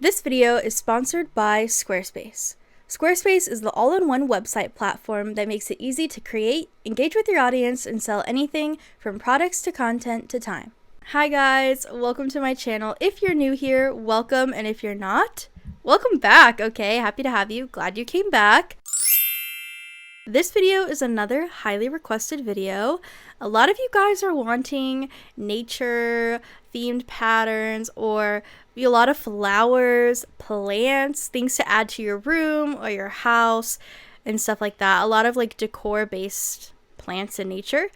This video is sponsored by Squarespace. Squarespace is the all-in-one website platform that makes it easy to create, engage with your audience, and sell anything from products to content to time. Hi guys, welcome to my channel. If you're new here, welcome, and if you're not, welcome back. Okay, happy to have you. Glad you came back. This video is another highly requested video. A lot of you guys are wanting nature themed patterns or a lot of flowers, plants, things to add to your room or your house and stuff like that. A lot of like decor based plants in nature.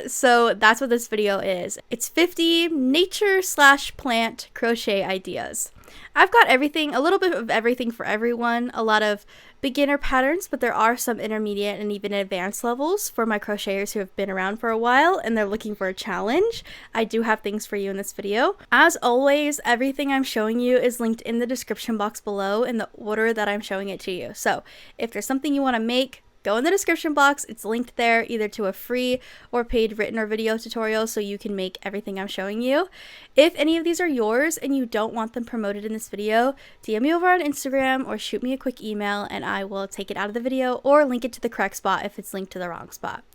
So that's what this video is. It's 50 nature/plant crochet ideas. I've got everything, a little bit of everything for everyone, a lot of beginner patterns, but there are some intermediate and even advanced levels for my crocheters who have been around for a while and they're looking for a challenge. I do have things for you in this video. As always, everything I'm showing you is linked in the description box below in the order that I'm showing it to you. So if there's something you want to make, go in the description box. It's linked there either to a free or paid written or video tutorial so you can make everything I'm showing you. If any of these are yours and you don't want them promoted in this video, DM me over on Instagram or shoot me a quick email and I will take it out of the video or link it to the correct spot if it's linked to the wrong spot.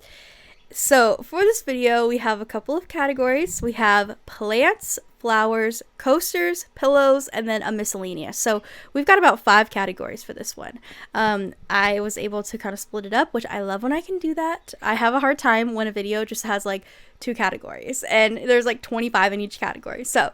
So for this video, we have a couple of categories. We have plants, flowers, coasters, pillows, and then a miscellaneous. So we've got about 5 categories for this one. I was able to kind of split it up, which I love when I can do that. I have a hard time when a video just has like 2 categories and there's like 25 in each category. So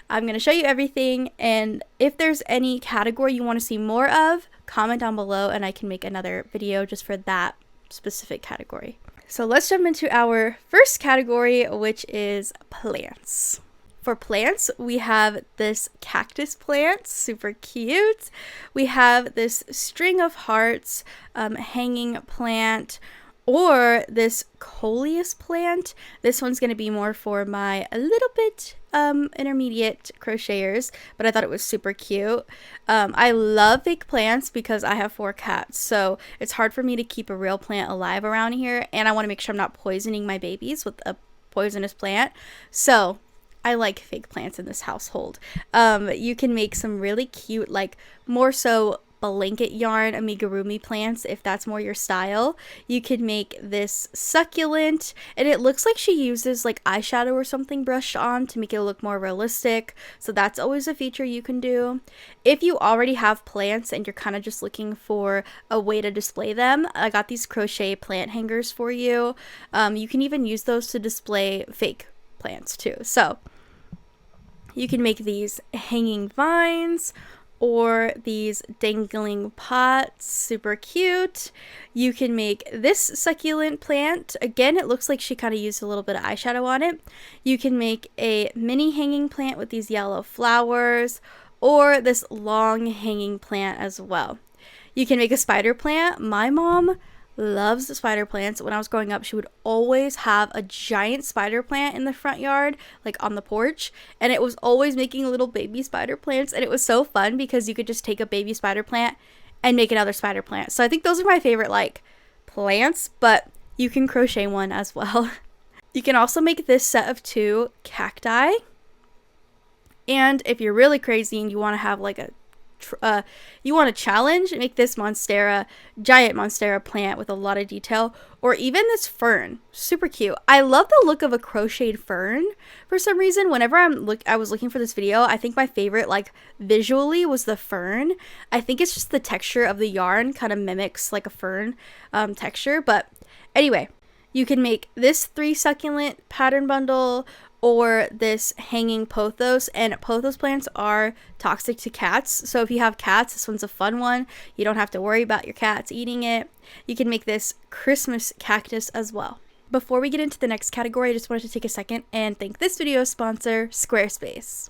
I'm going to show you everything, and if there's any category you want to see more of, comment down below and I can make another video just for that specific category. So let's jump into our first category, which is plants. For plants, we have this cactus plant, super cute. We have this string of hearts hanging plant, or this coleus plant. This one's going to be more for my a little bit intermediate crocheters, but I thought it was super cute. I love fake plants because I have 4 cats, so it's hard for me to keep a real plant alive around here, and I want to make sure I'm not poisoning my babies with a poisonous plant. So I like fake plants in this household. You can make some really cute, like more so blanket yarn amigurumi plants if that's more your style. You could make this succulent, and it looks like she uses like eyeshadow or something brushed on to make it look more realistic, so that's always a feature you can do. If you already have plants and you're kind of just looking for a way to display them, I got these crochet plant hangers for you. You can even use those to display fake plants too. So you can make these hanging vines or these dangling pots, super cute. You can make this succulent plant. Again, it looks like she kind of used a little bit of eyeshadow on it. You can make a mini hanging plant with these yellow flowers, or this long hanging plant as well. You can make a spider plant. My mom loves the spider plants. When I was growing up, she would always have a giant spider plant in the front yard, like on the porch, and it was always making little baby spider plants, and it was so fun because you could just take a baby spider plant and make another spider plant. So I think those are my favorite like plants, but you can crochet one as well. You can also make this set of 2 cacti, and if you're really crazy and you want to have like a you want to challenge, make this giant monstera plant with a lot of detail, or even this fern, super cute. I love the look of a crocheted fern for some reason. Whenever I was looking for this video, I think my favorite like visually was the fern. I think it's just the texture of the yarn kind of mimics like a fern texture, but anyway, you can make this 3 succulent pattern bundle or this hanging pothos, and pothos plants are toxic to cats, so if you have cats, this one's a fun one. You don't have to worry about your cats eating it. You can make this Christmas cactus as well. Before we get into the next category, I just wanted to take a second and thank this video's sponsor, Squarespace.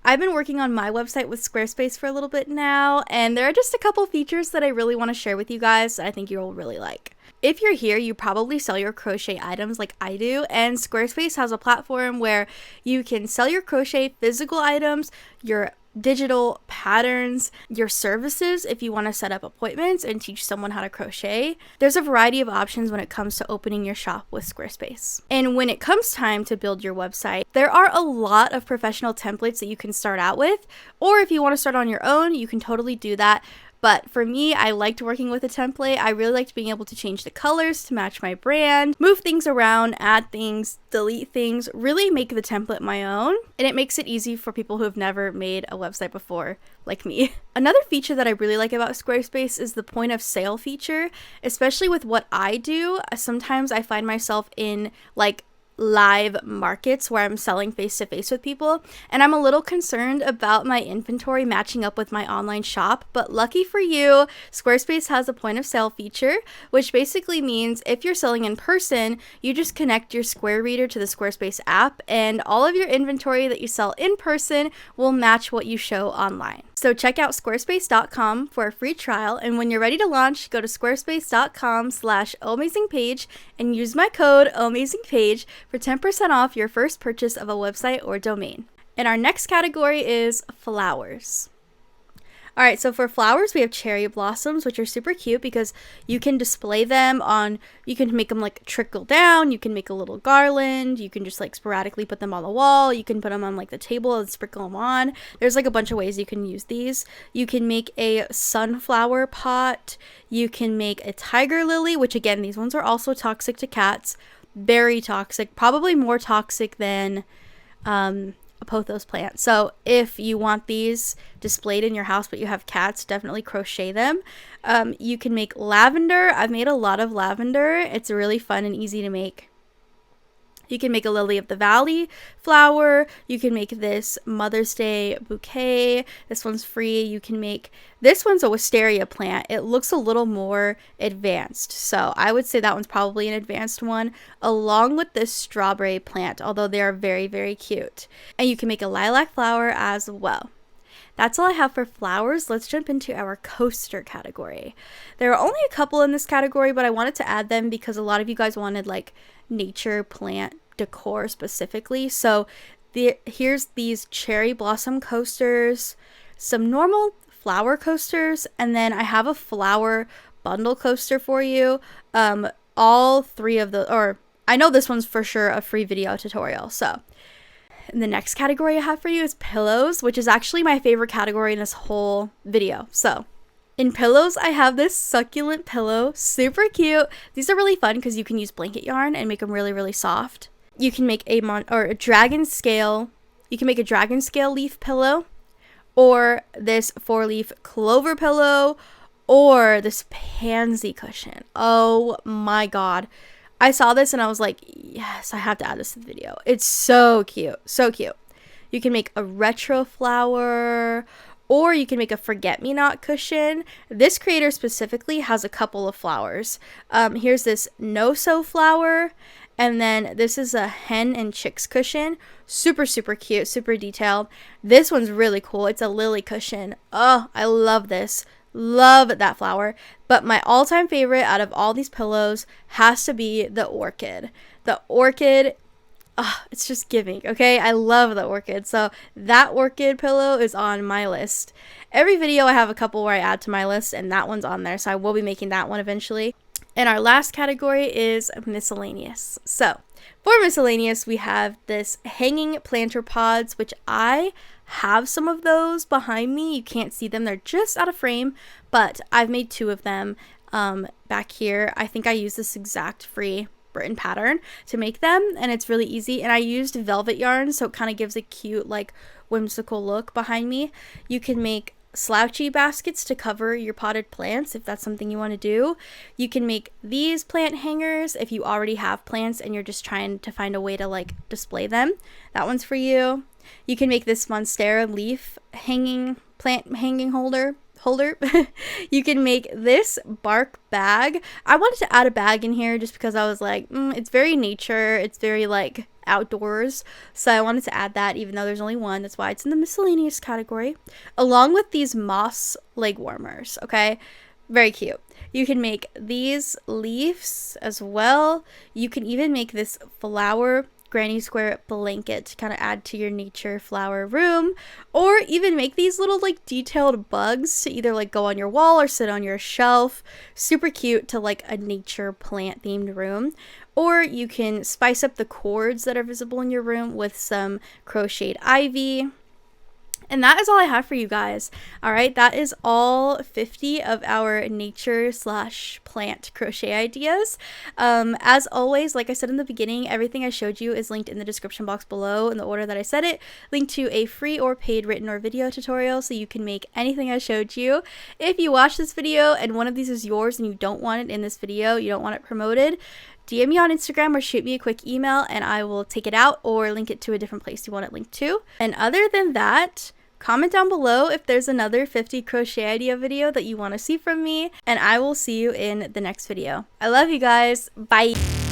I've been working on my website with Squarespace for a little bit now, and there are just a couple features that I really want to share with you guys that I think you'll really like. If you're here, you probably sell your crochet items like I do, and Squarespace has a platform where you can sell your crochet physical items, your digital patterns, your services if you want to set up appointments and teach someone how to crochet. There's a variety of options when it comes to opening your shop with Squarespace. And when it comes time to build your website, there are a lot of professional templates that you can start out with, or if you want to start on your own, you can totally do that. But for me, I liked working with a template. I really liked being able to change the colors to match my brand, move things around, add things, delete things, really make the template my own. And it makes it easy for people who have never made a website before, like me. Another feature that I really like about Squarespace is the point of sale feature, especially with what I do. Sometimes I find myself in like live markets where I'm selling face to face with people, and I'm a little concerned about my inventory matching up with my online shop. But lucky for you, Squarespace has a point of sale feature, which basically means if you're selling in person, you just connect your Square Reader to the Squarespace app, and all of your inventory that you sell in person will match what you show online. So check out squarespace.com for a free trial, and when you're ready to launch, go to squarespace.com/omazingpage and use my code omazingpage for 10% off your first purchase of a website or domain. And our next category is flowers. All right, so for flowers, we have cherry blossoms, which are super cute because you can display them on, you can make them like trickle down, you can make a little garland, you can just like sporadically put them on the wall, you can put them on like the table and sprinkle them on. There's like a bunch of ways you can use these. You can make a sunflower pot, you can make a tiger lily, which again, these ones are also toxic to cats, very toxic, probably more toxic than a pothos plant. So if you want these displayed in your house but you have cats, definitely crochet them. You can make lavender. I've made a lot of lavender. It's really fun and easy to make. You can make a lily of the valley flower. You can make this Mother's Day bouquet. This one's free. You can make, this one's a wisteria plant. It looks a little more advanced. So I would say that one's probably an advanced one, along with this strawberry plant, although they are very, very cute. And you can make a lilac flower as well. That's all I have for flowers. Let's jump into our coaster category. There are only a couple in this category, but I wanted to add them because a lot of you guys wanted like nature plant decor specifically. So here's these cherry blossom coasters, some normal flower coasters, and then I have a flower bundle coaster for you. All three of the, or I know this one's for sure a free video tutorial. So and the next category I have for you is pillows, which is actually my favorite category in this whole video. So in pillows, I have this succulent pillow, super cute. These are really fun because you can use blanket yarn and make them really, really soft. You can make a dragon scale. You can make a dragon scale leaf pillow, or this 4-leaf clover pillow, or this pansy cushion. Oh my god. I saw this and I was like, yes, I have to add this to the video. It's so cute. So cute. You can make a retro flower, or you can make a forget-me-not cushion. This creator specifically has a couple of flowers. Here's this no-sew flower, and then this is a hen and chicks cushion. Super, super cute, super detailed. This one's really cool. It's a lily cushion. Oh, I love this. Love that flower. But my all-time favorite out of all these pillows has to be the orchid. The orchid, it's just giving, okay? I love the orchid. So that orchid pillow is on my list. Every video I have a couple where I add to my list, and that one's on there. So I will be making that one eventually. And our last category is miscellaneous. So for miscellaneous, we have this hanging planter pods, which I have some of those behind me. You can't see them. They're just out of frame, but I've made 2 of them back here. I think I use this exact free Britain pattern to make them, and it's really easy. And I used velvet yarn, so it kind of gives a cute, like, whimsical look behind me. You can make slouchy baskets to cover your potted plants if that's something you want to do. You can make these plant hangers if you already have plants and you're just trying to find a way to like display them. That one's for you. You can make this monstera leaf plant hanging holder. You can make this bark bag. I wanted to add a bag in here just because I was like, it's very nature, it's very like outdoors, so I wanted to add that even though there's only one. That's why it's in the miscellaneous category, along with these moss leg warmers. Okay, very cute. You can make these leaves as well. You can even make this flower granny square blanket to kind of add to your nature flower room, or even make these little like detailed bugs to either like go on your wall or sit on your shelf. Super cute to like a nature plant themed room. Or you can spice up the cords that are visible in your room with some crocheted ivy. And that is all I have for you guys. All right, that is all 50 of our nature / plant crochet ideas. As always, like I said in the beginning, everything I showed you is linked in the description box below in the order that I said it. Linked to a free or paid written or video tutorial so you can make anything I showed you. If you watch this video and one of these is yours and you don't want it in this video, you don't want it promoted, DM me on Instagram or shoot me a quick email and I will take it out or link it to a different place you want it linked to. And other than that, comment down below if there's another 50 crochet idea video that you want to see from me, and I will see you in the next video. I love you guys. Bye.